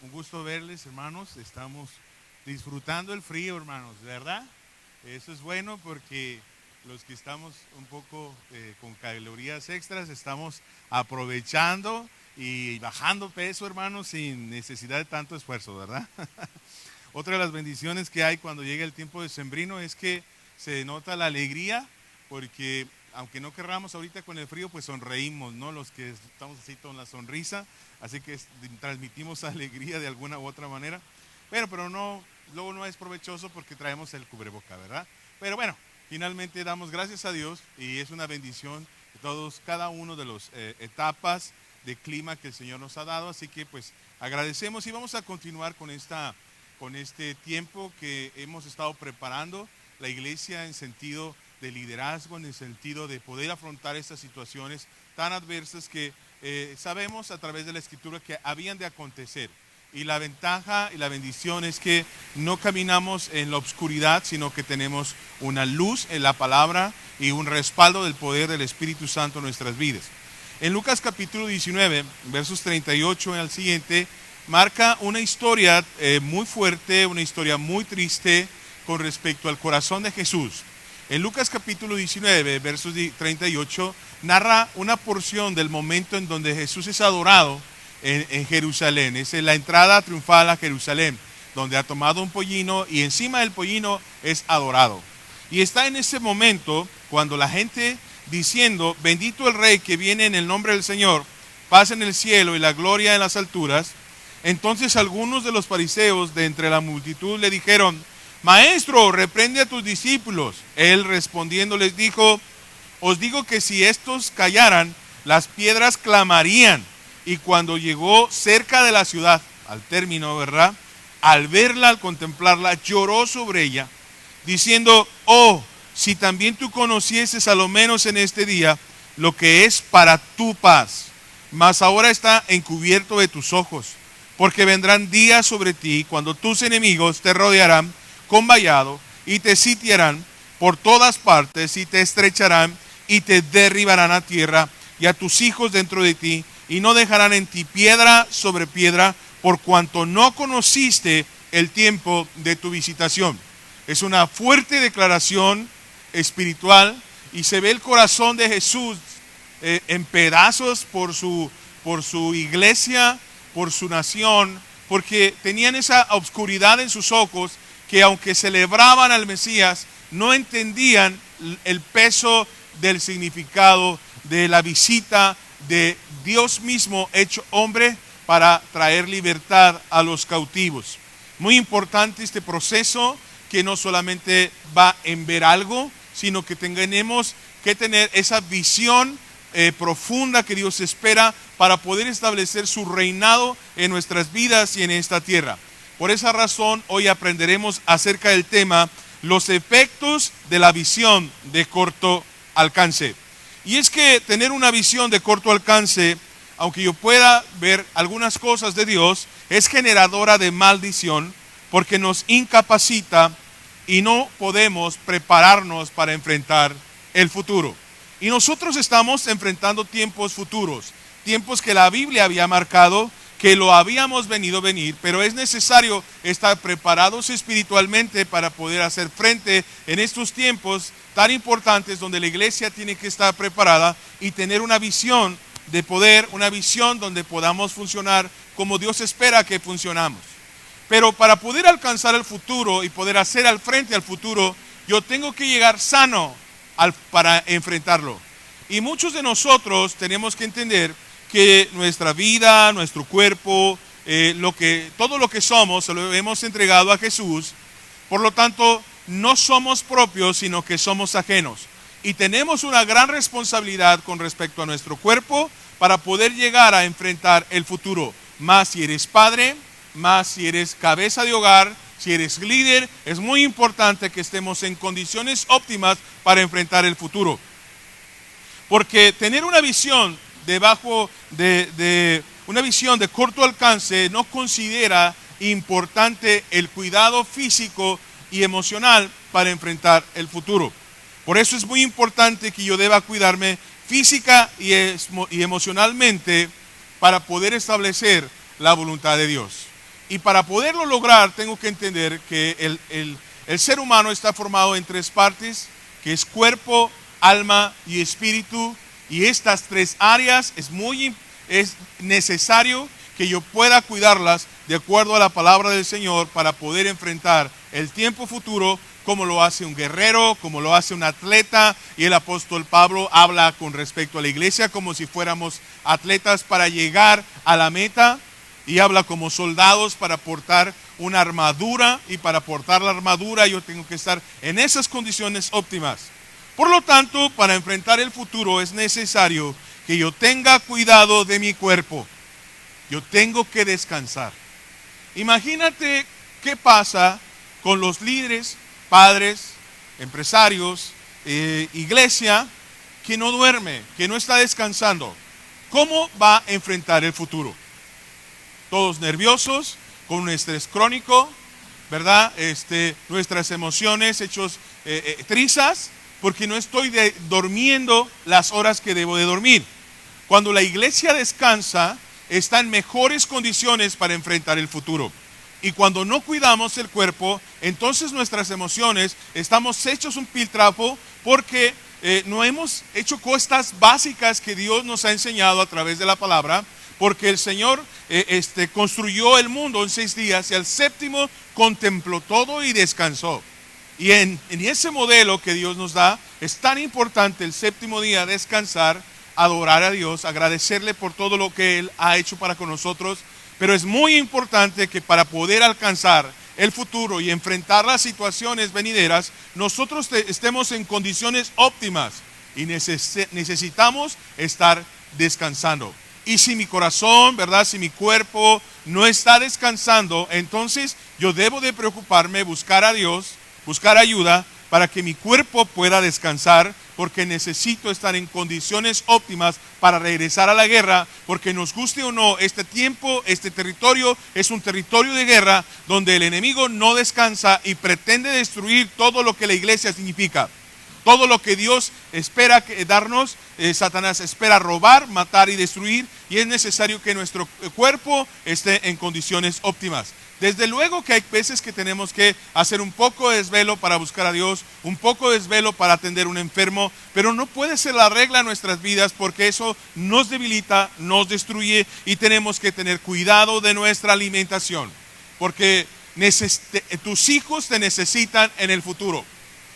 Un gusto verles, hermanos. Estamos disfrutando el frío, hermanos, ¿verdad? Eso es bueno porque los que estamos un poco con calorías extras estamos aprovechando y bajando peso, hermanos, sin necesidad de tanto esfuerzo, ¿verdad? Otra de las bendiciones que hay cuando llega el tiempo decembrino es que se nota la alegría, porque aunque no querramos ahorita con el frío, pues sonreímos, ¿no? Los que estamos así con la sonrisa, así que transmitimos alegría de alguna u otra manera. Pero no, luego no es provechoso porque traemos el cubreboca, ¿verdad? Pero bueno, finalmente damos gracias a Dios y es una bendición de todos, cada uno de las etapas de clima que el Señor nos ha dado, así que pues agradecemos y vamos a continuar con este tiempo que hemos estado preparando la iglesia en sentido de liderazgo, en el sentido de poder afrontar estas situaciones tan adversas que sabemos a través de la Escritura que habían de acontecer. Y la ventaja y la bendición es que no caminamos en la oscuridad, sino que tenemos una luz en la palabra y un respaldo del poder del Espíritu Santo en nuestras vidas. En Lucas capítulo 19, versos 38 al siguiente, marca una historia muy fuerte, una historia muy triste con respecto al corazón de Jesús. En Lucas capítulo 19, versos 38, narra una porción del momento en donde Jesús es adorado en Jerusalén. Es la entrada triunfal a Jerusalén, donde ha tomado un pollino y encima del pollino es adorado. Y está en ese momento cuando la gente diciendo, bendito el Rey que viene en el nombre del Señor, paz en el cielo y la gloria en las alturas. Entonces algunos de los fariseos de entre la multitud le dijeron, Maestro, reprende a tus discípulos. Él respondiendo les dijo, os digo que si estos callaran, las piedras clamarían. Y cuando llegó cerca de la ciudad, al término, ¿verdad? Al verla, al contemplarla, lloró sobre ella, diciendo, oh, si también tú conocieses a lo menos en este día lo que es para tu paz, mas ahora está encubierto de tus ojos, porque vendrán días sobre ti cuando tus enemigos te rodearán con vallado y te sitiarán por todas partes y te estrecharán y te derribarán a tierra y a tus hijos dentro de ti y no dejarán en ti piedra sobre piedra por cuanto no conociste el tiempo de tu visitación. Es una fuerte declaración espiritual y se ve el corazón de Jesús en pedazos por su iglesia, por su nación, porque tenían esa oscuridad en sus ojos que aunque celebraban al Mesías, no entendían el peso del significado de la visita de Dios mismo hecho hombre para traer libertad a los cautivos. Muy importante este proceso que no solamente va en ver algo, sino que tenemos que tener esa visión profunda que Dios espera para poder establecer su reinado en nuestras vidas y en esta tierra. Por esa razón, hoy aprenderemos acerca del tema los efectos de la visión de corto alcance. Y es que tener una visión de corto alcance, aunque yo pueda ver algunas cosas de Dios, es generadora de maldición porque nos incapacita y no podemos prepararnos para enfrentar el futuro. Y nosotros estamos enfrentando tiempos futuros, tiempos que la Biblia había marcado, que lo habíamos venir, pero es necesario estar preparados espiritualmente para poder hacer frente en estos tiempos tan importantes donde la iglesia tiene que estar preparada y tener una visión de poder, una visión donde podamos funcionar como Dios espera que funcionamos. Pero para poder alcanzar el futuro y poder hacer al frente al futuro, yo tengo que llegar sano para enfrentarlo. Y muchos de nosotros tenemos que entender que nuestra vida, nuestro cuerpo, todo lo que somos, se lo hemos entregado a Jesús. Por lo tanto, no somos propios, sino que somos ajenos. Y tenemos una gran responsabilidad con respecto a nuestro cuerpo para poder llegar a enfrentar el futuro. Más si eres padre, más si eres cabeza de hogar, si eres líder, es muy importante que estemos en condiciones óptimas para enfrentar el futuro. Porque tener una visión una visión de corto alcance no considera importante el cuidado físico y emocional para enfrentar el futuro. Por eso es muy importante que yo deba cuidarme física y emocionalmente para poder establecer la voluntad de Dios. Y para poderlo lograr tengo que entender que el ser humano está formado en tres partes, que es cuerpo, alma y espíritu. Y estas tres áreas es necesario que yo pueda cuidarlas de acuerdo a la palabra del Señor para poder enfrentar el tiempo futuro como lo hace un guerrero, como lo hace un atleta. Y el apóstol Pablo habla con respecto a la iglesia como si fuéramos atletas para llegar a la meta, y habla como soldados para portar una armadura, y para portar la armadura yo tengo que estar en esas condiciones óptimas. Por lo tanto, para enfrentar el futuro es necesario que yo tenga cuidado de mi cuerpo. Yo tengo que descansar. Imagínate qué pasa con los líderes, padres, empresarios, iglesia, que no duerme, que no está descansando. ¿Cómo va a enfrentar el futuro? Todos nerviosos, con un estrés crónico, ¿verdad? Nuestras emociones hechos trizas, porque no estoy durmiendo las horas que debo de dormir. Cuando la iglesia descansa, está en mejores condiciones para enfrentar el futuro. Y cuando no cuidamos el cuerpo, entonces nuestras emociones estamos hechos un piltrapo, porque no hemos hecho cosas básicas que Dios nos ha enseñado a través de la palabra. Porque el Señor construyó el mundo en 6 días y al séptimo contempló todo y descansó. Y en ese modelo que Dios nos da, es tan importante el séptimo día descansar, adorar a Dios, agradecerle por todo lo que Él ha hecho para con nosotros. Pero es muy importante que para poder alcanzar el futuro y enfrentar las situaciones venideras, nosotros estemos en condiciones óptimas y necesitamos estar descansando. Y si mi corazón, ¿verdad? Si mi cuerpo no está descansando, entonces yo debo de preocuparme, buscar a Dios, buscar ayuda para que mi cuerpo pueda descansar, porque necesito estar en condiciones óptimas para regresar a la guerra, porque nos guste o no, este tiempo, este territorio es un territorio de guerra donde el enemigo no descansa y pretende destruir todo lo que la iglesia significa. Todo lo que Dios espera darnos, Satanás espera robar, matar y destruir, y es necesario que nuestro cuerpo esté en condiciones óptimas. Desde luego que hay veces que tenemos que hacer un poco de desvelo para buscar a Dios, un poco de desvelo para atender a un enfermo, pero no puede ser la regla en nuestras vidas, porque eso nos debilita, nos destruye, y tenemos que tener cuidado de nuestra alimentación, porque tus hijos te necesitan en el futuro.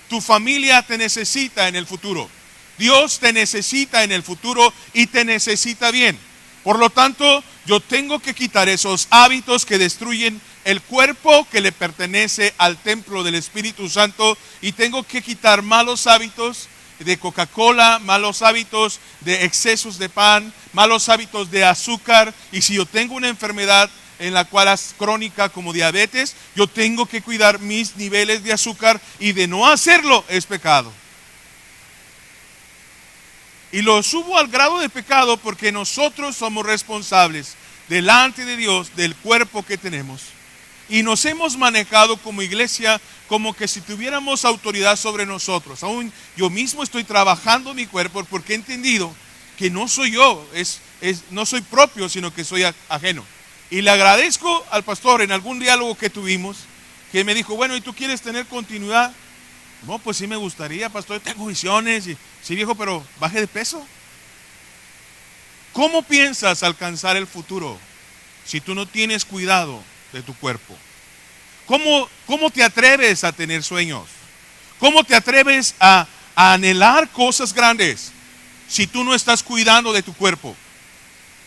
Tu familia te necesita en el futuro. Dios te necesita en el futuro y te necesita bien. Por lo tanto, yo tengo que quitar esos hábitos que destruyen el cuerpo que le pertenece al templo del Espíritu Santo, y tengo que quitar malos hábitos de Coca-Cola, malos hábitos de excesos de pan, malos hábitos de azúcar. Y si yo tengo una enfermedad en la cual es crónica como diabetes, yo tengo que cuidar mis niveles de azúcar, y de no hacerlo es pecado. Y lo subo al grado de pecado porque nosotros somos responsables delante de Dios del cuerpo que tenemos. Y nos hemos manejado como iglesia como que si tuviéramos autoridad sobre nosotros. Aún yo mismo estoy trabajando mi cuerpo, porque he entendido que no soy yo, no soy propio, sino que soy ajeno. Y le agradezco al pastor en algún diálogo que tuvimos, que me dijo, bueno, ¿y tú quieres tener continuidad? No, pues sí me gustaría, pastor, tengo visiones. Sí, viejo, pero baje de peso. ¿Cómo piensas alcanzar el futuro si tú no tienes cuidado de tu cuerpo? ¿Cómo te atreves a tener sueños? ¿Cómo te atreves a anhelar cosas grandes si tú no estás cuidando de tu cuerpo?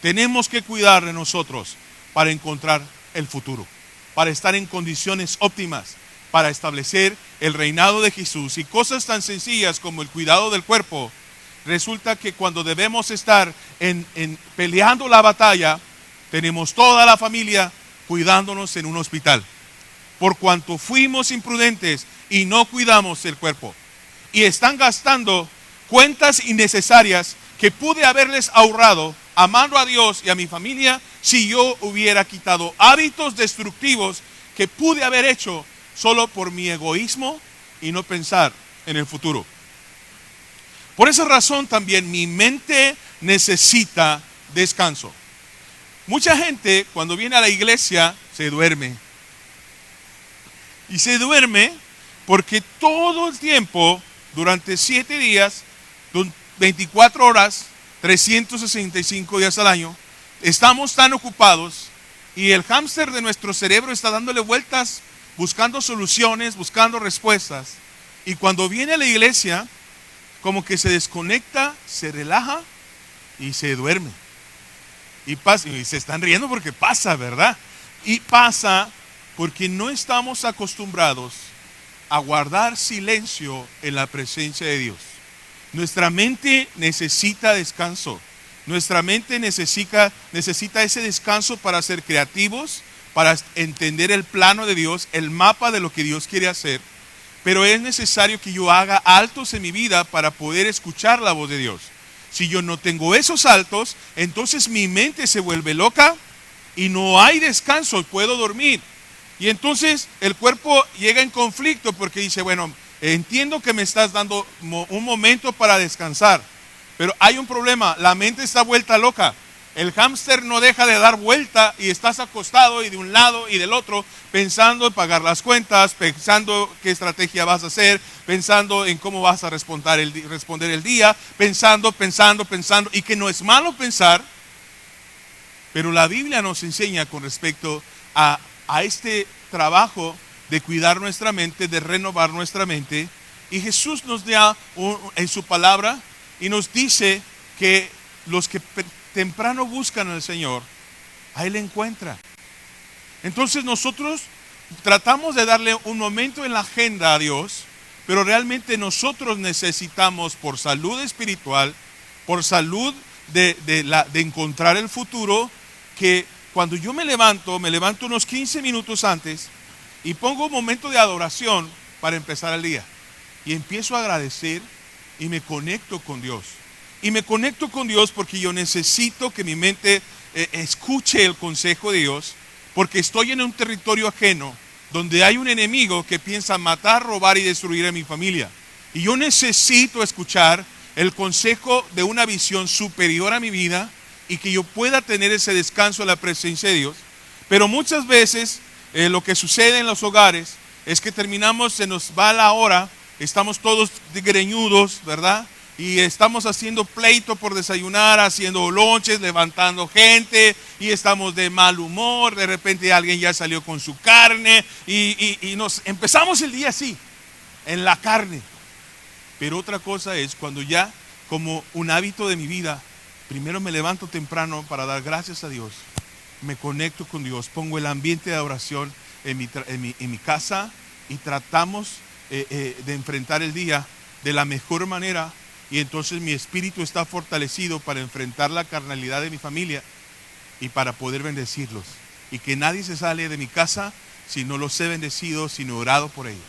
Tenemos que cuidar de nosotros para encontrar el futuro, para estar en condiciones óptimas, para establecer el reinado de Jesús. Y cosas tan sencillas como el cuidado del cuerpo, resulta que cuando debemos estar peleando la batalla, tenemos toda la familia cuidándonos en un hospital, por cuanto fuimos imprudentes y no cuidamos el cuerpo. Y están gastando cuentas innecesarias que pude haberles ahorrado amando a Dios y a mi familia, si yo hubiera quitado hábitos destructivos que pude haber hecho solo por mi egoísmo y no pensar en el futuro. Por esa razón también mi mente necesita descanso. Mucha gente cuando viene a la iglesia se duerme. Y se duerme porque todo el tiempo, durante 7 días, 24 horas, 365 días al año, estamos tan ocupados y el hámster de nuestro cerebro está dándole vueltas, buscando soluciones, buscando respuestas. Y cuando viene a la iglesia, como que se desconecta, se relaja y se duerme. Y pasa, y se están riendo porque pasa, ¿verdad? Y pasa porque no estamos acostumbrados a guardar silencio en la presencia de Dios. Nuestra mente necesita descanso. Nuestra mente necesita ese descanso para ser creativos, para entender el plano de Dios, el mapa de lo que Dios quiere hacer. Pero es necesario que yo haga altos en mi vida para poder escuchar la voz de Dios. Si yo no tengo esos altos, entonces mi mente se vuelve loca y no hay descanso, puedo dormir. Y entonces el cuerpo llega en conflicto porque dice, bueno, entiendo que me estás dando un momento para descansar, pero hay un problema, la mente está vuelta loca. El hámster no deja de dar vuelta y estás acostado y de un lado y del otro pensando en pagar las cuentas, pensando qué estrategia vas a hacer, pensando en cómo vas a responder el día, pensando, y que no es malo pensar, pero la Biblia nos enseña con respecto a este trabajo de cuidar nuestra mente, de renovar nuestra mente, y Jesús nos da en su palabra y nos dice que los que temprano buscan al Señor, a Él encuentra. Entonces nosotros tratamos de darle un momento en la agenda a Dios, pero realmente nosotros necesitamos, por salud espiritual, por salud de encontrar el futuro, que cuando yo me levanto unos 15 minutos antes y pongo un momento de adoración para empezar el día. Y empiezo a agradecer y me conecto con Dios. Y me conecto con Dios porque yo necesito que mi mente escuche el consejo de Dios, porque estoy en un territorio ajeno donde hay un enemigo que piensa matar, robar y destruir a mi familia. Y yo necesito escuchar el consejo de una visión superior a mi vida y que yo pueda tener ese descanso en la presencia de Dios. Pero muchas veces lo que sucede en los hogares es que terminamos, se nos va la hora, estamos todos greñudos, ¿verdad? Y estamos haciendo pleito por desayunar, haciendo lonches, levantando gente, y estamos de mal humor. De repente alguien ya salió con su carne y nos empezamos el día así, en la carne. Pero otra cosa es cuando ya, como un hábito de mi vida, primero me levanto temprano para dar gracias a Dios, me conecto con Dios, pongo el ambiente de adoración en mi casa y tratamos de enfrentar el día de la mejor manera. Y entonces mi espíritu está fortalecido para enfrentar la carnalidad de mi familia y para poder bendecirlos. Y que nadie se sale de mi casa si no los he bendecido, sino orado por ellos.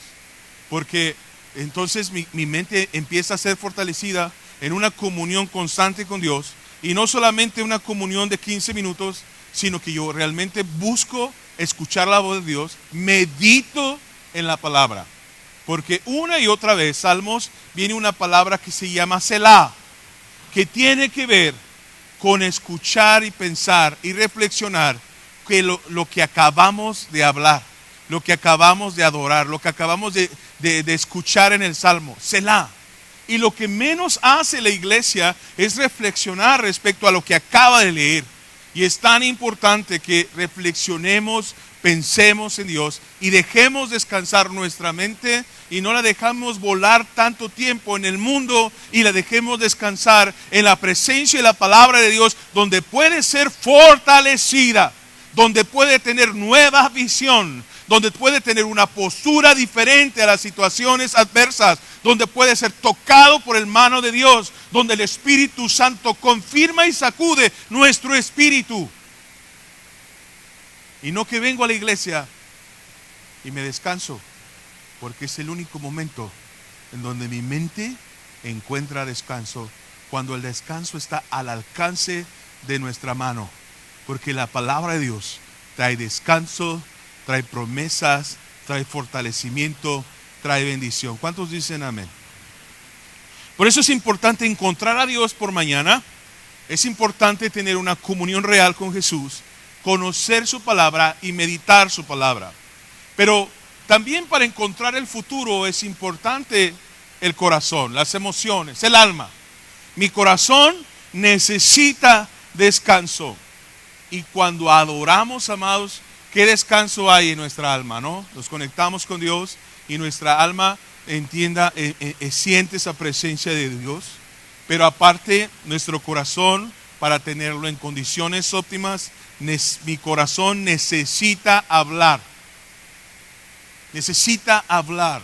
Porque entonces mi mente empieza a ser fortalecida en una comunión constante con Dios. Y no solamente una comunión de 15 minutos, sino que yo realmente busco escuchar la voz de Dios, medito en la palabra. Porque una y otra vez, Salmos, viene una palabra que se llama Selah, que tiene que ver con escuchar y pensar y reflexionar que lo que acabamos de hablar, lo que acabamos de adorar, lo que acabamos de escuchar en el Salmo, Selah. Y lo que menos hace la iglesia es reflexionar respecto a lo que acaba de leer. Y es tan importante que reflexionemos, pensemos en Dios y dejemos descansar nuestra mente y no la dejamos volar tanto tiempo en el mundo y la dejemos descansar en la presencia y la palabra de Dios, donde puede ser fortalecida, donde puede tener nueva visión, donde puede tener una postura diferente a las situaciones adversas, donde puede ser tocado por el mano de Dios, donde el Espíritu Santo confirma y sacude nuestro espíritu. Y no que vengo a la iglesia y me descanso, porque es el único momento en donde mi mente encuentra descanso, cuando el descanso está al alcance de nuestra mano, porque la palabra de Dios trae descanso, trae promesas, trae fortalecimiento, trae bendición. ¿Cuántos dicen amén? Por eso es importante encontrar a Dios por mañana, es importante tener una comunión real con Jesús, conocer su palabra y meditar su palabra. Pero también para encontrar el futuro es importante el corazón, las emociones, el alma. Mi corazón necesita descanso. Y cuando adoramos, amados, ¿qué descanso hay en nuestra alma, no? Nos conectamos con Dios y nuestra alma siente esa presencia de Dios. Pero aparte, nuestro corazón, para tenerlo en condiciones óptimas, mi corazón necesita hablar. Necesita hablar.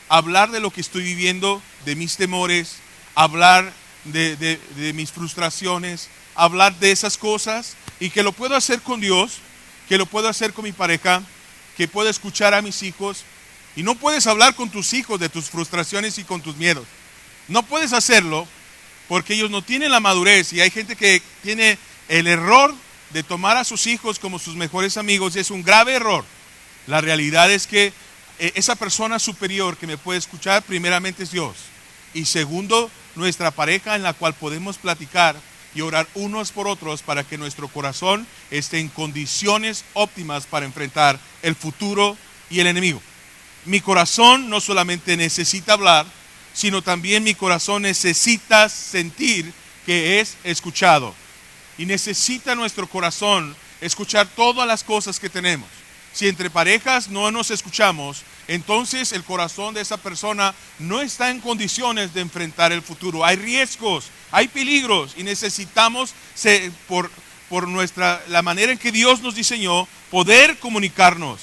Hablar de lo que estoy viviendo, de mis temores, hablar de mis frustraciones, hablar de esas cosas, y que lo puedo hacer con Dios, que lo puedo hacer con mi pareja, que puedo escuchar a mis hijos. Y no puedes hablar con tus hijos de tus frustraciones y con tus miedos. No puedes hacerlo porque ellos no tienen la madurez, y hay gente que tiene el error de tomar a sus hijos como sus mejores amigos, y es un grave error. La realidad es que esa persona superior que me puede escuchar primeramente es Dios, y segundo, nuestra pareja en la cual podemos platicar y orar unos por otros para que nuestro corazón esté en condiciones óptimas para enfrentar el futuro y el enemigo. Mi corazón no solamente necesita hablar, sino también mi corazón necesita sentir que es escuchado. Y necesita nuestro corazón escuchar todas las cosas que tenemos. Si entre parejas no nos escuchamos, entonces el corazón de esa persona no está en condiciones de enfrentar el futuro. Hay riesgos, hay peligros, y necesitamos, por la manera en que Dios nos diseñó, poder comunicarnos.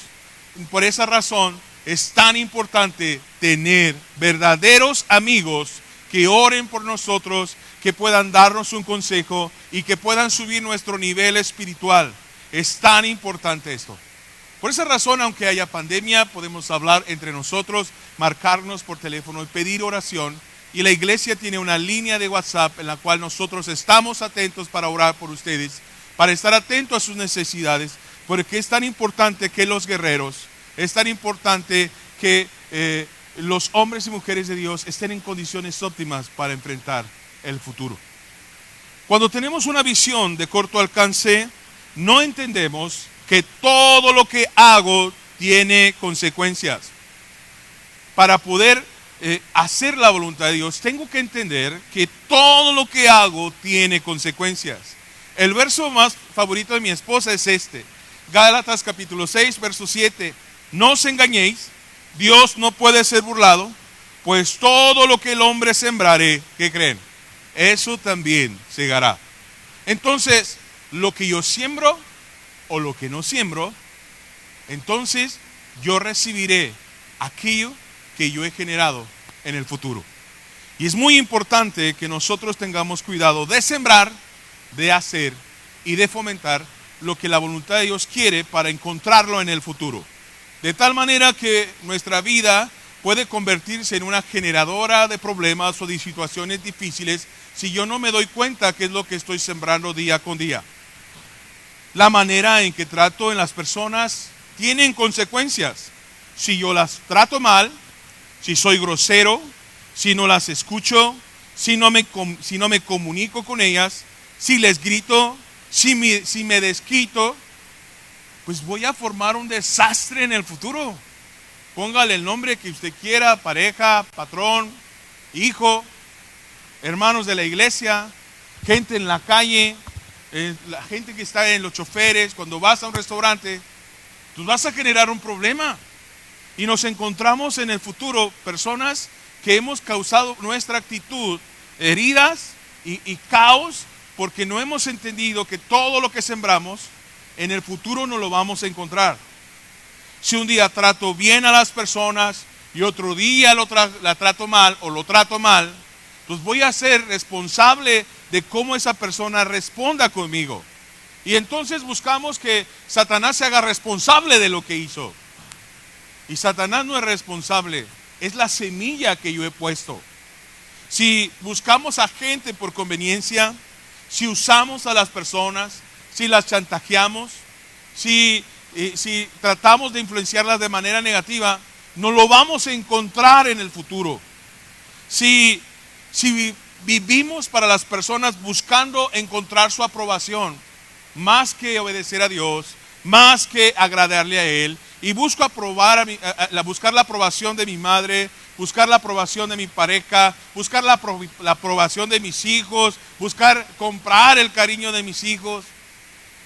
Por esa razón es tan importante tener verdaderos amigos que oren por nosotros, que puedan darnos un consejo y que puedan subir nuestro nivel espiritual. Es tan importante esto. Por esa razón, aunque haya pandemia, podemos hablar entre nosotros, marcarnos por teléfono y pedir oración. Y la iglesia tiene una línea de WhatsApp en la cual nosotros estamos atentos para orar por ustedes, para estar atentos a sus necesidades, porque es tan importante que los guerreros, es tan importante que los hombres y mujeres de Dios estén en condiciones óptimas para enfrentar el futuro. Cuando tenemos una visión de corto alcance, no entendemos que todo lo que hago tiene consecuencias. Para poder hacer la voluntad de Dios, tengo que entender que todo lo que hago tiene consecuencias. El verso más favorito de mi esposa es este, Gálatas capítulo 6, verso 7. No os engañéis, Dios no puede ser burlado, pues todo lo que el hombre sembrare, ¿qué creen? Eso también segará. Entonces, lo que yo siembro o lo que no siembro, entonces yo recibiré aquello que yo he generado en el futuro. Y es muy importante que nosotros tengamos cuidado de sembrar, de hacer y de fomentar lo que la voluntad de Dios quiere para encontrarlo en el futuro. De tal manera que nuestra vida puede convertirse en una generadora de problemas o de situaciones difíciles si yo no me doy cuenta qué es lo que estoy sembrando día con día. La manera en que trato en las personas tienen consecuencias. Si yo las trato mal, si soy grosero, si no las escucho, si no me comunico con ellas, si les grito, si me desquito, pues voy a formar un desastre en el futuro. Póngale el nombre que usted quiera, pareja, patrón, hijo, hermanos de la iglesia, gente en la calle, la gente que está en los choferes. Cuando vas a un restaurante, tú vas a generar un problema. Y nos encontramos en el futuro personas que hemos causado nuestra actitud heridas y caos, porque no hemos entendido que todo lo que sembramos en el futuro no lo vamos a encontrar. Si un día trato bien a las personas y otro día la trato mal o lo trato mal, pues voy a ser responsable de cómo esa persona responda conmigo. Y entonces buscamos que Satanás se haga responsable de lo que hizo. Y Satanás no es responsable, es la semilla que yo he puesto. Si buscamos a gente por conveniencia, si usamos a las personas, si las chantajeamos, si tratamos de influenciarlas de manera negativa, no lo vamos a encontrar en el futuro. Si vivimos para las personas buscando encontrar su aprobación, más que obedecer a Dios, más que agradarle a Él, y busco buscar la aprobación de mi madre, buscar la aprobación de mi pareja, buscar la aprobación de mis hijos, buscar comprar el cariño de mis hijos.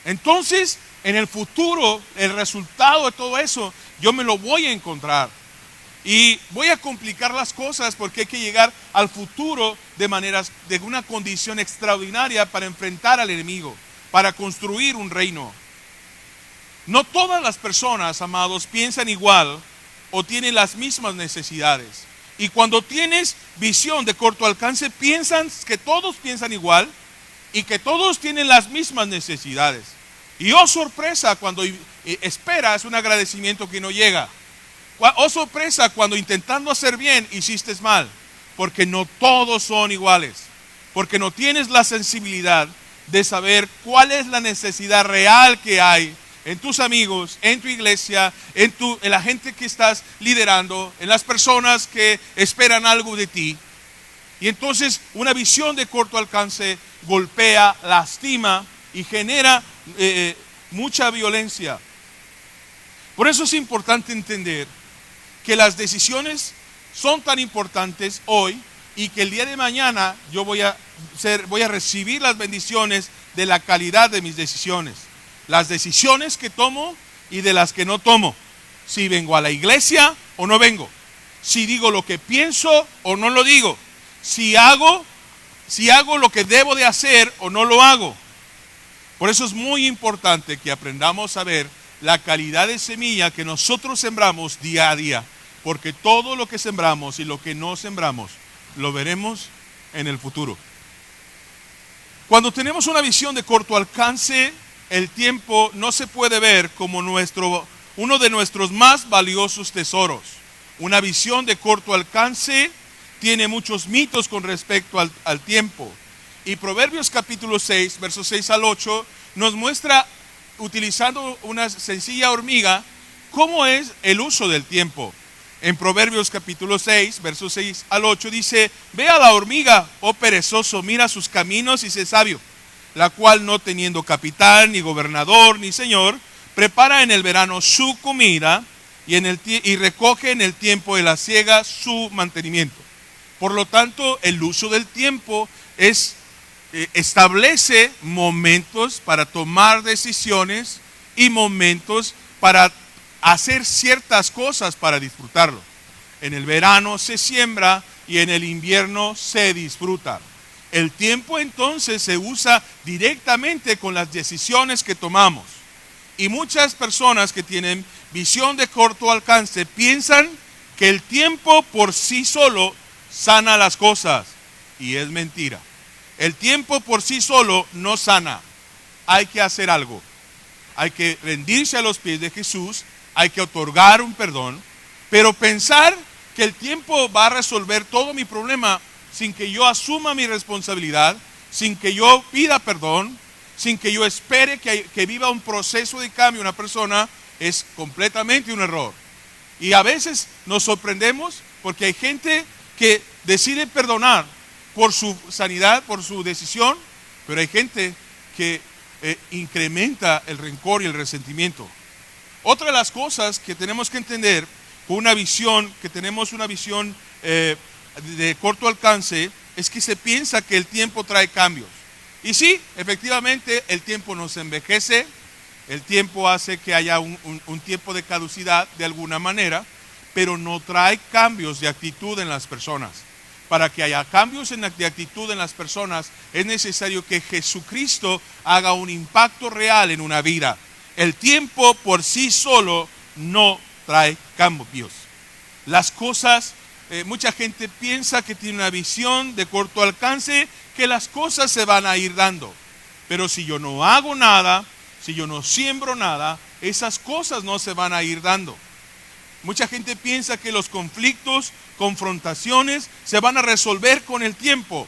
Entonces, en el futuro, el resultado de todo eso, yo me lo voy a encontrar. Y voy a complicar las cosas porque hay que llegar al futuro de una condición extraordinaria para enfrentar al enemigo, para construir un reino. No todas las personas, amados, piensan igual o tienen las mismas necesidades. Y cuando tienes visión de corto alcance, piensan que todos piensan igual y que todos tienen las mismas necesidades. Y oh sorpresa cuando esperas un agradecimiento que no llega. Oh sorpresa cuando intentando hacer bien hiciste mal. Porque no todos son iguales. Porque no tienes la sensibilidad de saber cuál es la necesidad real que hay en tus amigos, en tu iglesia, en la gente que estás liderando, en las personas que esperan algo de ti. Y entonces una visión de corto alcance golpea, lastima y genera mucha violencia. Por eso es importante entender que las decisiones son tan importantes hoy y que el día de mañana yo voy a recibir las bendiciones de la calidad de mis decisiones. Las decisiones que tomo y de las que no tomo. Si vengo a la iglesia o no vengo. Si digo lo que pienso o no lo digo. Si hago lo que debo de hacer o no lo hago. Por eso es muy importante que aprendamos a ver la calidad de semilla que nosotros sembramos día a día. Porque todo lo que sembramos y lo que no sembramos lo veremos en el futuro. Cuando tenemos una visión de corto alcance, el tiempo no se puede ver como uno de nuestros más valiosos tesoros. Una visión de corto alcance tiene muchos mitos con respecto al tiempo. Y Proverbios capítulo 6, versos 6 al 8, nos muestra, utilizando una sencilla hormiga, cómo es el uso del tiempo. En Proverbios capítulo 6, versos 6 al 8 dice: ve a la hormiga, oh perezoso, mira sus caminos y sé sabio, la cual no teniendo capitán, ni gobernador, ni señor, prepara en el verano su comida y recoge en el tiempo de la siega su mantenimiento. Por lo tanto, el uso del tiempo establece momentos para tomar decisiones y momentos para hacer ciertas cosas para disfrutarlo. En el verano se siembra y en el invierno se disfruta. El tiempo entonces se usa directamente con las decisiones que tomamos. Y muchas personas que tienen visión de corto alcance piensan que el tiempo por sí solo sana las cosas. Y es mentira. El tiempo por sí solo no sana. Hay que hacer algo. Hay que rendirse a los pies de Jesús. Hay que otorgar un perdón. Pero pensar que el tiempo va a resolver todo mi problema sin que yo asuma mi responsabilidad, sin que yo pida perdón, sin que yo espere que viva un proceso de cambio una persona, es completamente un error. Y a veces nos sorprendemos porque hay gente que decide perdonar por su sanidad, por su decisión, pero hay gente que incrementa el rencor y el resentimiento. Otra de las cosas que tenemos que entender con una visión, que tenemos una visión de corto alcance, es que se piensa que el tiempo trae cambios. Y sí, efectivamente, el tiempo nos envejece, el tiempo hace que haya un tiempo de caducidad de alguna manera, pero no trae cambios de actitud en las personas. Para que haya cambios de actitud en las personas, es necesario que Jesucristo haga un impacto real en una vida. El tiempo por sí solo no trae cambios. Las cosas, mucha gente piensa que tiene una visión de corto alcance, que las cosas se van a ir dando. Pero si yo no hago nada, si yo no siembro nada, esas cosas no se van a ir dando. Mucha gente piensa que los conflictos, confrontaciones, se van a resolver con el tiempo.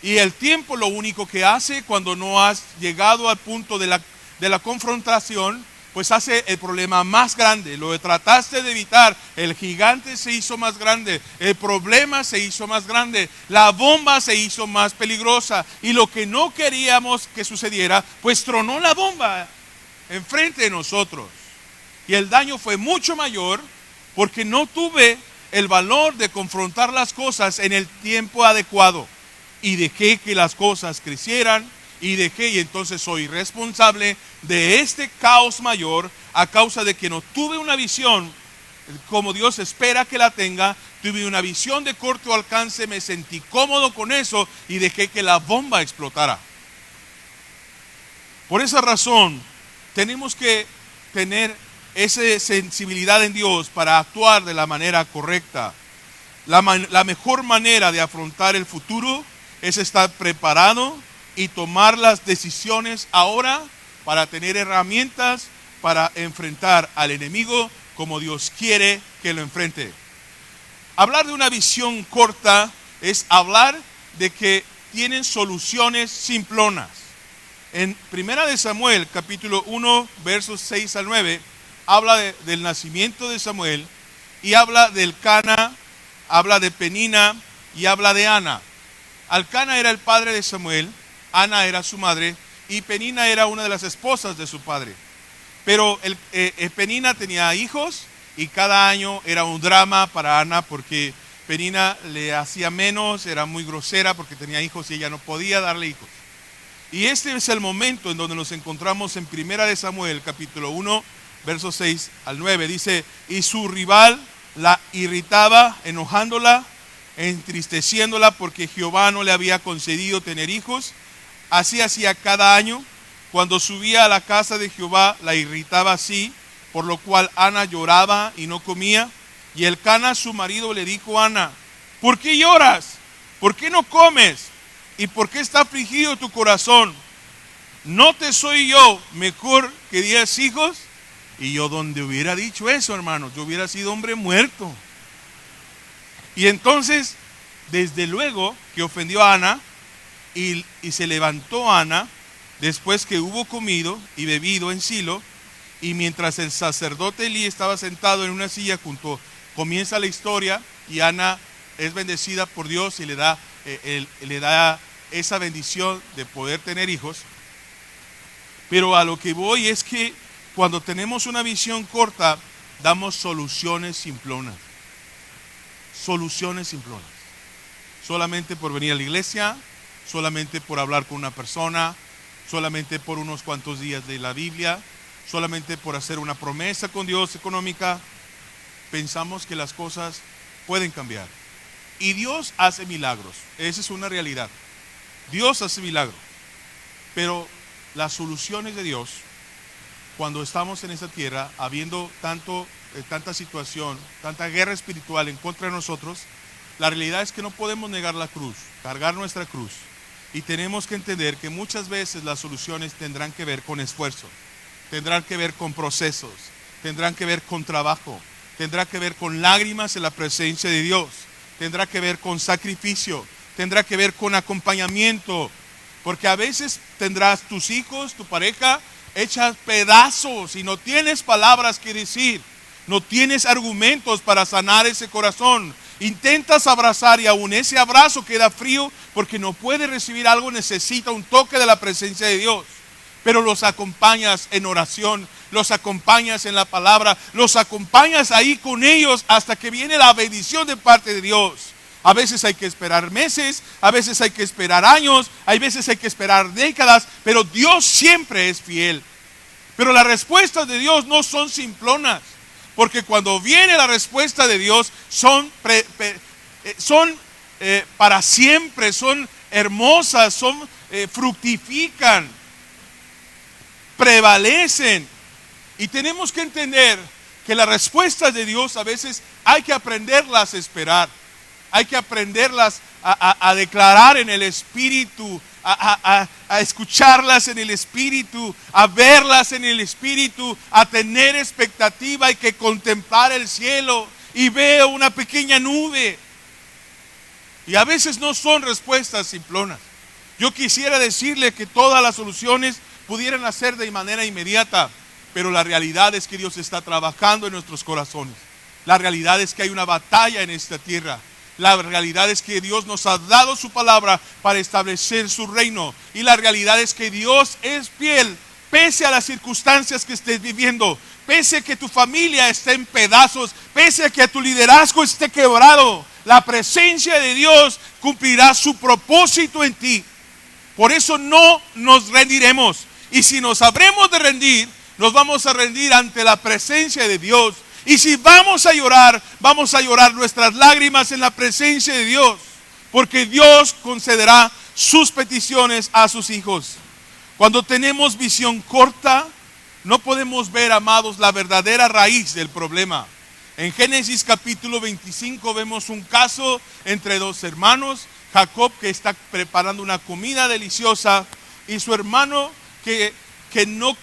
Y el tiempo lo único que hace cuando no has llegado al punto de la confrontación, pues hace el problema más grande. Lo trataste de evitar, el gigante se hizo más grande, el problema se hizo más grande, la bomba se hizo más peligrosa, y lo que no queríamos que sucediera, pues tronó la bomba enfrente de nosotros. Y el daño fue mucho mayor porque no tuve el valor de confrontar las cosas en el tiempo adecuado, y dejé que las cosas crecieran, y entonces soy responsable de este caos mayor a causa de que no tuve una visión como Dios espera que la tenga. Tuve una visión de corto alcance, me sentí cómodo con eso y dejé que la bomba explotara. Por esa razón tenemos que tener esa sensibilidad en Dios para actuar de la manera correcta. La mejor manera de afrontar el futuro es estar preparado y tomar las decisiones ahora para tener herramientas para enfrentar al enemigo como Dios quiere que lo enfrente. Hablar de una visión corta es hablar de que tienen soluciones simplonas. En 1 Samuel, capítulo 1, versos 6 al 9, habla del nacimiento de Samuel, y habla del Cana, habla de Penina y habla de Ana. Alcana era el padre de Samuel, Ana era su madre, y Penina era una de las esposas de su padre. Pero Penina tenía hijos, y cada año era un drama para Ana porque Penina le hacía menos, era muy grosera porque tenía hijos y ella no podía darle hijos. Y este es el momento en donde nos encontramos en 1 Samuel, capítulo 1, versos 6 al 9. Dice: y su rival la irritaba, enojándola, entristeciéndola, porque Jehová no le había concedido tener hijos. Así hacía cada año. Cuando subía a la casa de Jehová, la irritaba así, por lo cual Ana lloraba y no comía. Y Elcana, su marido, le dijo a Ana: ¿por qué lloras? ¿Por qué no comes? ¿Y por qué está afligido tu corazón? ¿No te soy yo mejor que 10 hijos? Y yo, donde hubiera dicho eso, hermano, yo hubiera sido hombre muerto. Y entonces, desde luego que ofendió a Ana, y se levantó Ana después que hubo comido y bebido en Silo, y mientras el sacerdote Elí estaba sentado en una silla junto, comienza la historia, y Ana es bendecida por Dios y le da esa bendición de poder tener hijos. Pero a lo que voy es que cuando tenemos una visión corta, damos soluciones simplonas. Soluciones simplonas. Solamente por venir a la iglesia, solamente por hablar con una persona, solamente por unos cuantos días de la Biblia, solamente por hacer una promesa con Dios económica, pensamos que las cosas pueden cambiar. Y Dios hace milagros, esa es una realidad. Dios hace milagros, pero las soluciones de Dios, cuando estamos en esta tierra, habiendo tanta situación, tanta guerra espiritual en contra de nosotros, la realidad es que no podemos negar la cruz, cargar nuestra cruz. Y tenemos que entender que muchas veces las soluciones tendrán que ver con esfuerzo, tendrán que ver con procesos, tendrán que ver con trabajo, tendrá que ver con lágrimas en la presencia de Dios, tendrá que ver con sacrificio, tendrá que ver con acompañamiento, porque a veces tendrás tus hijos, tu pareja, hechas pedazos y no tienes palabras que decir, no tienes argumentos para sanar ese corazón. Intentas abrazar y aún ese abrazo queda frío porque no puede recibir algo, necesita un toque de la presencia de Dios. Pero los acompañas en oración, los acompañas en la palabra, los acompañas ahí con ellos hasta que viene la bendición de parte de Dios. A veces hay que esperar meses, a veces hay que esperar años, hay veces hay que esperar décadas, pero Dios siempre es fiel. Pero las respuestas de Dios no son simplonas, porque cuando viene la respuesta de Dios son para siempre, son hermosas, fructifican, prevalecen. Y tenemos que entender que las respuestas de Dios a veces hay que aprenderlas a esperar. Hay que aprenderlas a declarar en el Espíritu, a escucharlas en el Espíritu, a verlas en el Espíritu, a tener expectativa y que contemplar el cielo y veo una pequeña nube. Y a veces no son respuestas simplonas. Yo quisiera decirle que todas las soluciones pudieran hacer de manera inmediata, pero la realidad es que Dios está trabajando en nuestros corazones. La realidad es que hay una batalla en esta tierra. La realidad es que Dios nos ha dado su palabra para establecer su reino. Y la realidad es que Dios es fiel, pese a las circunstancias que estés viviendo, pese a que tu familia esté en pedazos, pese a que tu liderazgo esté quebrado. La presencia de Dios cumplirá su propósito en ti. Por eso no nos rendiremos. Y si nos habremos de rendir, nos vamos a rendir ante la presencia de Dios. Y si vamos a llorar nuestras lágrimas en la presencia de Dios, porque Dios concederá sus peticiones a sus hijos. Cuando tenemos visión corta, no podemos ver, amados, la verdadera raíz del problema. En Génesis capítulo 25 vemos un caso entre dos hermanos. Jacob, que está preparando una comida deliciosa, y su hermano que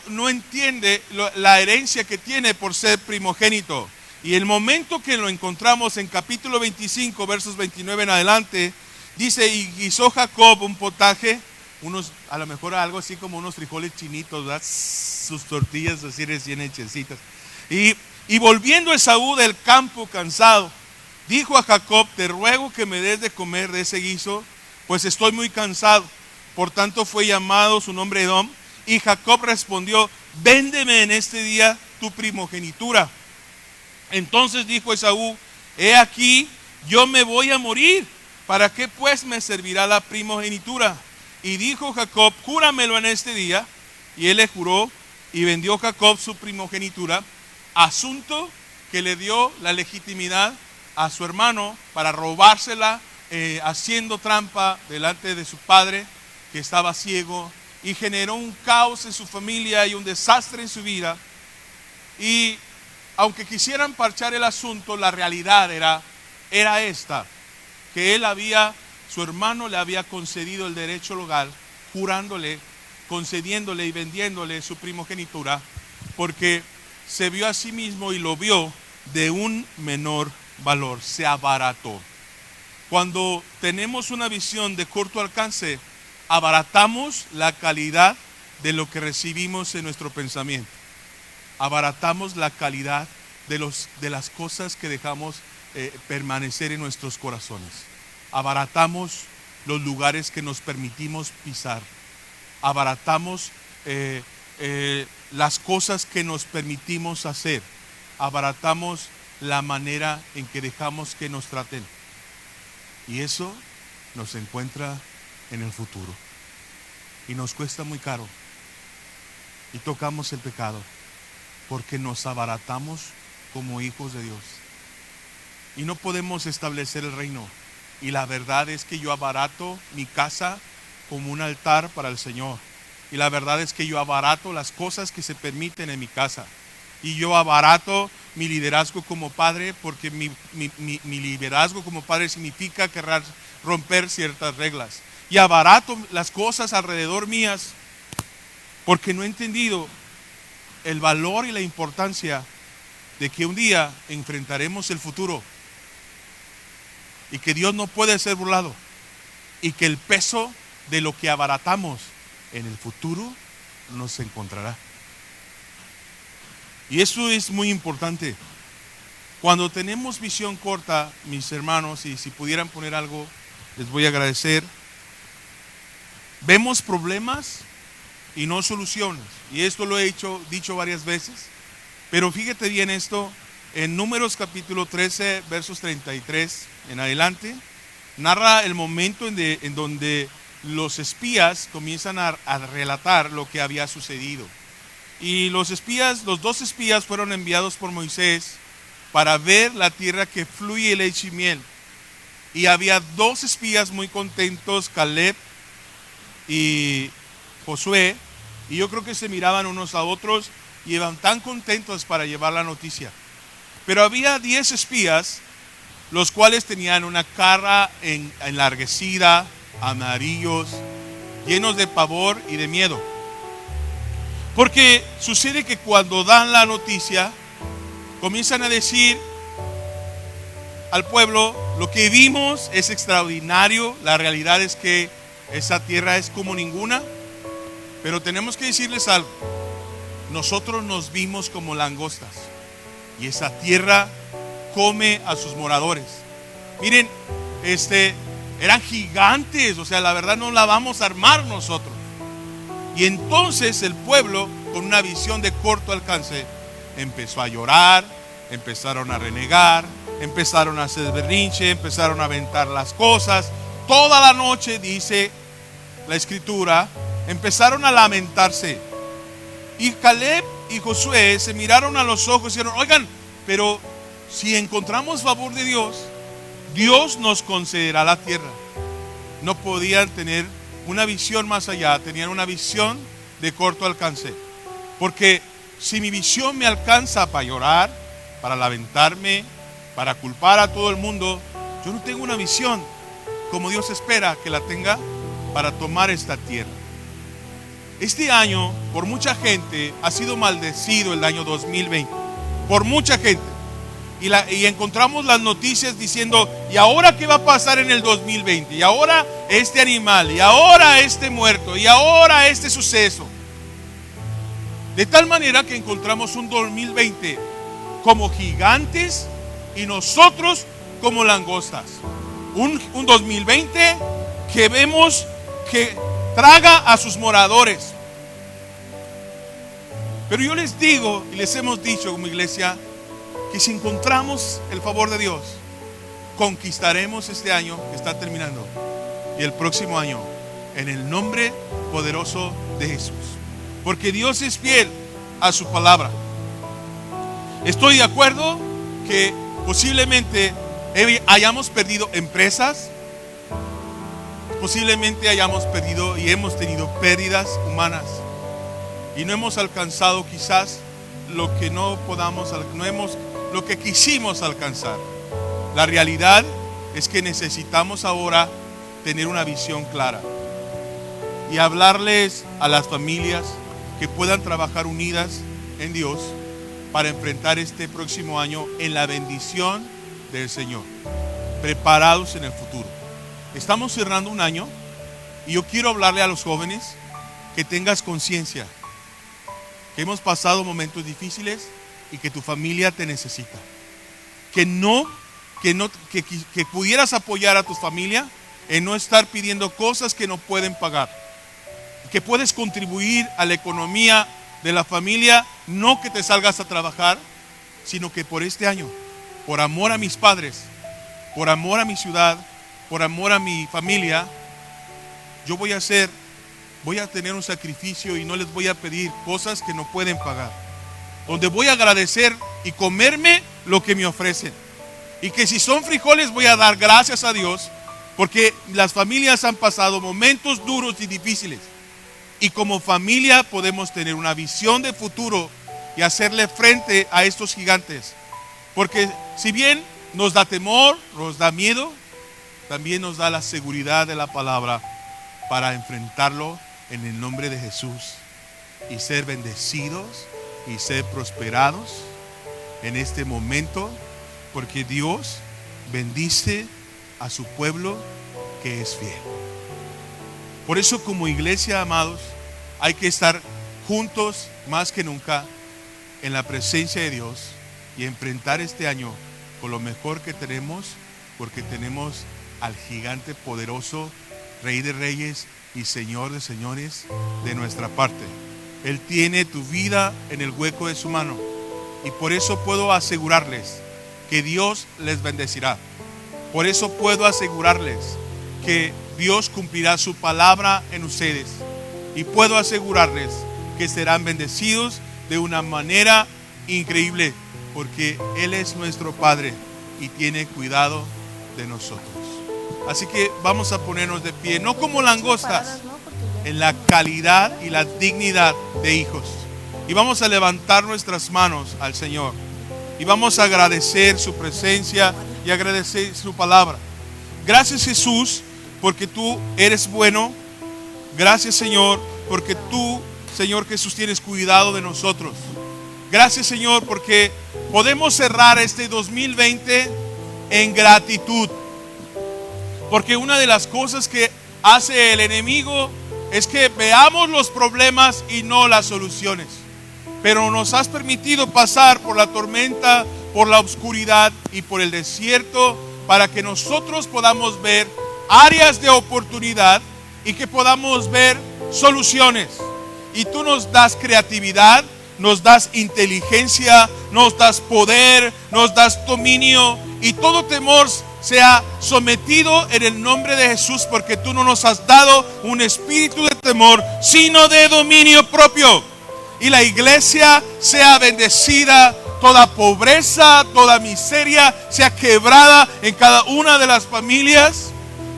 no entiende la herencia que tiene por ser primogénito. Y el momento que lo encontramos en capítulo 25, versos 29 en adelante, dice: y guisó Jacob un potaje, a lo mejor algo así como unos frijoles chinitos, ¿verdad? Sus tortillas así recién hechecitas. Y volviendo Esaú del campo cansado, dijo a Jacob: te ruego que me des de comer de ese guiso, pues estoy muy cansado. Por tanto fue llamado su nombre Edom. Y Jacob respondió: véndeme en este día tu primogenitura. Entonces dijo Esaú: he aquí, yo me voy a morir, ¿para qué pues me servirá la primogenitura? Y dijo Jacob: júramelo en este día. Y él le juró, y vendió Jacob su primogenitura, asunto que le dio la legitimidad a su hermano para robársela, haciendo trampa delante de su padre, que estaba ciego, y generó un caos en su familia y un desastre en su vida. Y aunque quisieran parchar el asunto, la realidad era esta: que su hermano le había concedido el derecho legal, jurándole, concediéndole y vendiéndole su primogenitura, porque se vio a sí mismo y lo vio de un menor valor, se abarató. Cuando tenemos una visión de corto alcance, abaratamos la calidad de lo que recibimos en nuestro pensamiento. Abaratamos la calidad de las cosas que dejamos permanecer en nuestros corazones. Abaratamos los lugares que nos permitimos pisar. Abaratamos las cosas que nos permitimos hacer. Abaratamos la manera en que dejamos que nos traten. Y eso nos encuentra en el futuro. Y nos cuesta muy caro. Y tocamos el pecado, porque nos abaratamos como hijos de Dios. Y no podemos establecer el reino. Y la verdad es que yo abarato mi casa como un altar para el Señor. Y la verdad es que yo abarato las cosas que se permiten en mi casa. Y yo abarato mi liderazgo como padre, porque mi liderazgo como padre significa querer romper ciertas reglas. Y abarato las cosas alrededor mías, porque no he entendido el valor y la importancia de que un día enfrentaremos el futuro, y que Dios no puede ser burlado, y que el peso de lo que abaratamos en el futuro nos encontrará. Y eso es muy importante. Cuando tenemos visión corta, mis hermanos, y si pudieran poner algo, les voy a agradecer. Vemos problemas y no soluciones. Y esto lo he dicho varias veces. Pero fíjate bien esto, en Números capítulo 13, versos 33 en adelante, narra el momento en donde los espías comienzan a relatar lo que había sucedido. Y los dos espías fueron enviados por Moisés para ver la tierra que fluye leche y miel. Y había dos espías muy contentos, Caleb y Josué, y yo creo que se miraban unos a otros y iban tan contentos para llevar la noticia. Pero había 10 espías, los cuales tenían una cara enlarguecida, amarillos, llenos de pavor y de miedo. Porque sucede que cuando dan la noticia, comienzan a decir al pueblo: lo que vimos es extraordinario, la realidad es que esa tierra es como ninguna. Pero tenemos que decirles algo: nosotros nos vimos como langostas y esa tierra come a sus moradores. Miren, eran gigantes, o sea, la verdad no la vamos a armar nosotros. Y entonces el pueblo, con una visión de corto alcance, empezó a llorar, empezaron a renegar, empezaron a hacer berrinche, empezaron a aventar las cosas. Toda la noche, dice la escritura, empezaron a lamentarse. Y Caleb y Josué se miraron a los ojos y dijeron: oigan, pero si encontramos favor de Dios, Dios nos concederá la tierra. No podían tener una visión más allá, tenían una visión de corto alcance. Porque si mi visión me alcanza para llorar, para lamentarme, para culpar a todo el mundo, yo no tengo una visión como Dios espera que la tenga para tomar esta tierra. Este año, por mucha gente, ha sido maldecido el año 2020. Por mucha gente. Y encontramos las noticias diciendo: ¿y ahora qué va a pasar en el 2020? Y ahora este animal, y ahora este muerto, y ahora este suceso. De tal manera que encontramos un 2020 como gigantes y nosotros como langostas. Un 2020 que vemos que traga a sus moradores. Pero yo les digo y les hemos dicho como iglesia que si encontramos el favor de Dios, conquistaremos este año que está terminando y el próximo año, en el nombre poderoso de Jesús. Porque Dios es fiel a su palabra. Estoy de acuerdo que posiblemente hayamos perdido empresas, posiblemente hayamos perdido y hemos tenido pérdidas humanas y no hemos alcanzado quizás lo que lo que quisimos alcanzar. La realidad es que necesitamos ahora tener una visión clara y hablarles a las familias que puedan trabajar unidas en Dios para enfrentar este próximo año en la bendición del Señor, preparados en el futuro. Estamos cerrando un año y yo quiero hablarle a los jóvenes que tengas conciencia que hemos pasado momentos difíciles y que tu familia te necesita. Que pudieras apoyar a tu familia en no estar pidiendo cosas que no pueden pagar. Que puedes contribuir a la economía de la familia, no que te salgas a trabajar, sino que por este año, por amor a mis padres, por amor a mi ciudad, por amor a mi familia, yo voy a tener un sacrificio y no les voy a pedir cosas que no pueden pagar. Donde voy a agradecer y comerme lo que me ofrecen. Y que si son frijoles voy a dar gracias a Dios, porque las familias han pasado momentos duros y difíciles. Y como familia podemos tener una visión de futuro y hacerle frente a estos gigantes. Porque si bien nos da temor, nos da miedo, también nos da la seguridad de la palabra para enfrentarlo en el nombre de Jesús y ser bendecidos y ser prosperados en este momento, porque Dios bendice a su pueblo que es fiel. Por eso, como iglesia, amados, hay que estar juntos más que nunca en la presencia de Dios y enfrentar este año con lo mejor que tenemos, porque tenemos al gigante poderoso, Rey de Reyes y Señor de Señores de nuestra parte. Él tiene tu vida en el hueco de su mano y por eso puedo asegurarles que Dios les bendecirá. Por eso puedo asegurarles que Dios cumplirá su palabra en ustedes y puedo asegurarles que serán bendecidos de una manera increíble, porque Él es nuestro Padre y tiene cuidado de nosotros. Así que vamos a ponernos de pie, no como langostas, en la calidad y la dignidad de hijos. Y vamos a levantar nuestras manos al Señor. Y vamos a agradecer su presencia y agradecer su palabra. Gracias, Jesús, porque tú eres bueno. Gracias, Señor, porque tú, Señor Jesús, tienes cuidado de nosotros. Gracias, Señor, porque podemos cerrar este 2020 en gratitud. Porque una de las cosas que hace el enemigo es que veamos los problemas y no las soluciones. pero nos has permitido pasar por la tormenta, por la oscuridad y por el desierto, para que nosotros podamos ver áreas de oportunidad y que podamos ver soluciones. Y tú nos das creatividad, nos das inteligencia, nos das poder, nos das dominio, y todo temor sea sometido en el nombre de Jesús, porque tú no nos has dado un espíritu de temor, sino de dominio propio. Y la iglesia sea bendecida, toda pobreza, toda miseria sea quebrada en cada una de las familias,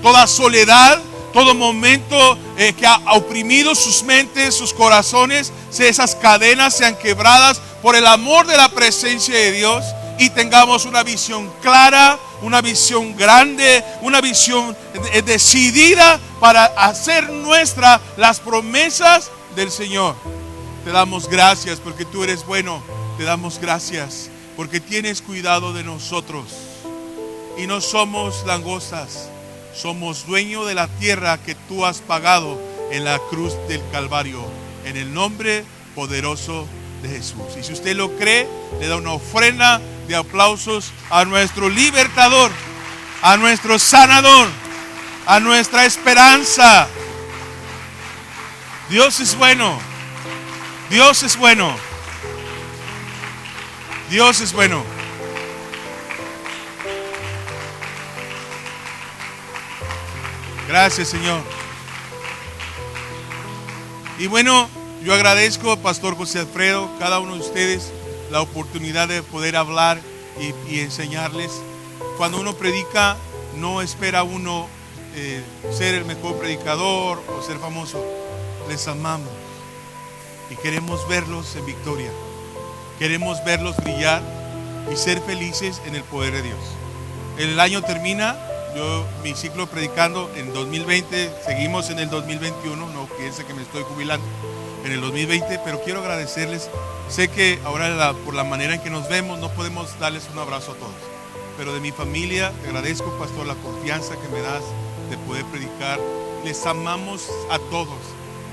toda soledad, todo momento que ha oprimido sus mentes, sus corazones, esas cadenas sean quebradas por el amor de la presencia de Dios, y tengamos una visión clara, una visión grande, una visión decidida para hacer nuestra las promesas del Señor. Te damos gracias porque tú eres bueno. Te damos gracias porque tienes cuidado de nosotros. Y no somos langostas, somos dueños de la tierra que tú has pagado en la cruz del Calvario, en el nombre poderoso de Jesús. Y si usted lo cree, le da una ofrenda de aplausos a nuestro libertador, a nuestro sanador, a nuestra esperanza. Dios es bueno. Dios es bueno. Dios es bueno. Gracias, Señor. Y bueno, yo agradezco, Pastor José Alfredo, cada uno de ustedes, la oportunidad de poder hablar y enseñarles. Cuando uno predica, no espera uno ser el mejor predicador o ser famoso. Les amamos y queremos verlos en victoria. Queremos verlos brillar y ser felices en el poder de Dios. El año termina, mi ciclo predicando en 2020, seguimos en el 2021, no piense que me estoy jubilando en el 2020, pero quiero agradecerles. Sé que ahora por la manera en que nos vemos no podemos darles un abrazo a todos, pero de mi familia te agradezco, pastor, la confianza que me das de poder predicar. Les amamos a todos,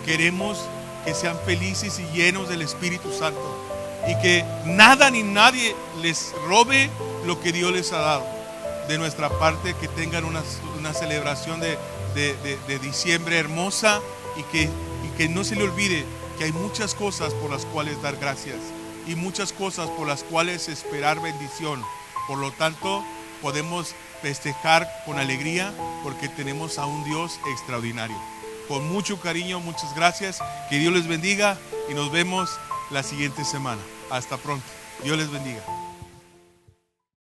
queremos que sean felices y llenos del Espíritu Santo, y que nada ni nadie les robe lo que Dios les ha dado. De nuestra parte, que tengan una celebración de diciembre hermosa, y que no se le olvide que hay muchas cosas por las cuales dar gracias y muchas cosas por las cuales esperar bendición. Por lo tanto, podemos festejar con alegría porque tenemos a un Dios extraordinario. Con mucho cariño, muchas gracias. Que Dios les bendiga y nos vemos la siguiente semana. Hasta pronto. Dios les bendiga.